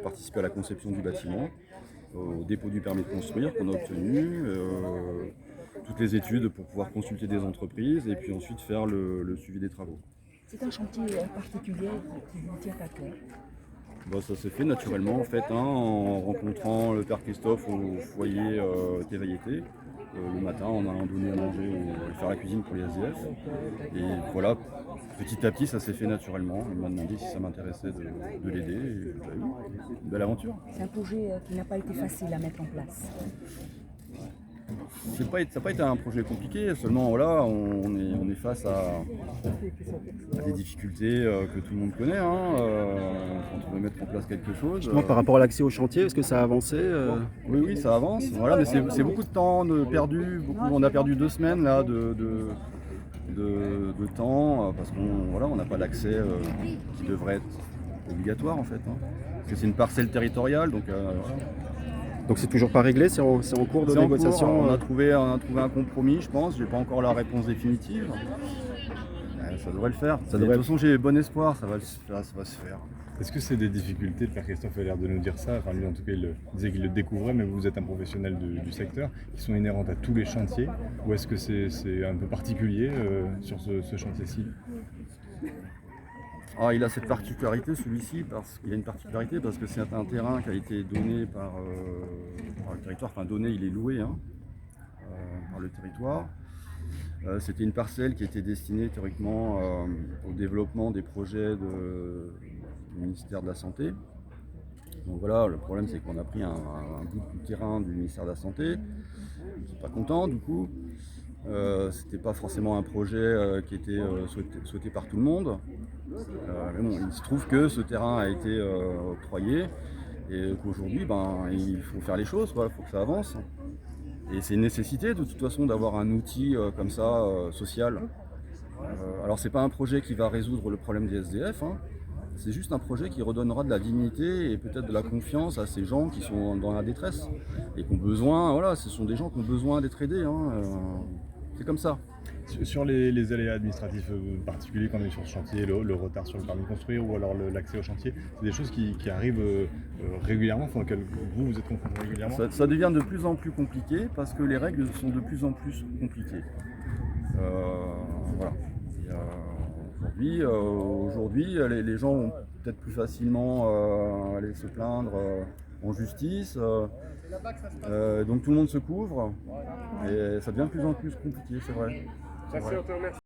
participer à la conception du bâtiment, au dépôt du permis de construire qu'on a obtenu, toutes les études pour pouvoir consulter des entreprises et puis ensuite faire le suivi des travaux. C'est un chantier particulier qui vous tient à cœur. Bah, ça s'est fait naturellement en fait, en rencontrant le père Christophe au foyer Tévailleté. Le matin, on a donné à manger et faire la cuisine pour les SDF. Et voilà, petit à petit, ça s'est fait naturellement. Il m'a demandé si ça m'intéressait de l'aider. Et j'ai eu une belle aventure. C'est un projet qui n'a pas été facile à mettre en place. Ça n'a pas été un projet compliqué, seulement voilà, on est face à des difficultés que tout le monde connaît quand on veut mettre en place quelque chose. Justement, par rapport à l'accès au chantier, est-ce que ça a avancé Oui, ça avance. Voilà, mais c'est beaucoup de temps perdu. On a perdu 2 semaines là, de temps parce qu'on n'a pas l'accès qui devrait être obligatoire en fait. Parce que c'est une parcelle territoriale, donc. Donc c'est toujours pas réglé, c'est en cours de négociation. On a trouvé un compromis, je pense. J'ai pas encore la réponse définitive. Ça devrait le faire. De toute façon, j'ai bon espoir, ça va se faire. Est-ce que c'est des difficultés? Le père Christophe a l'air de nous dire ça. Enfin, lui, en tout cas, il disait qu'il le découvrait, mais vous êtes un professionnel du secteur, qui sont inhérentes à tous les chantiers. Ou est-ce que c'est un peu particulier sur ce chantier-ci? Ah, il a cette particularité, celui-ci, parce que c'est un terrain qui a été donné par le territoire, enfin donné, il est loué par le territoire. C'était une parcelle qui était destinée théoriquement au développement des projets du ministère de la Santé. Donc voilà, le problème c'est qu'on a pris un bout du terrain du ministère de la Santé. Je ne suis pas content du coup. C'était pas forcément un projet qui était souhaité par tout le monde. Mais bon, il se trouve que ce terrain a été octroyé et qu'aujourd'hui il faut faire les choses, il faut que ça avance. Et c'est une nécessité de toute façon d'avoir un outil comme ça, social. Alors c'est pas un projet qui va résoudre le problème des SDF, c'est juste un projet qui redonnera de la dignité et peut-être de la confiance à ces gens qui sont dans la détresse et qui ont besoin, voilà, ce sont des gens qui ont besoin d'être aidés. C'est comme ça. Sur les aléas administratifs particuliers quand on est sur ce chantier, le retard sur le permis de construire ou alors l'accès au chantier, c'est des choses qui arrivent régulièrement, auxquelles vous êtes confrontés régulièrement? Ça devient de plus en plus compliqué parce que les règles sont de plus en plus compliquées. Voilà. Aujourd'hui, les gens vont peut-être plus facilement aller se plaindre en justice. Donc tout le monde se couvre et ça devient de plus en plus compliqué, c'est vrai.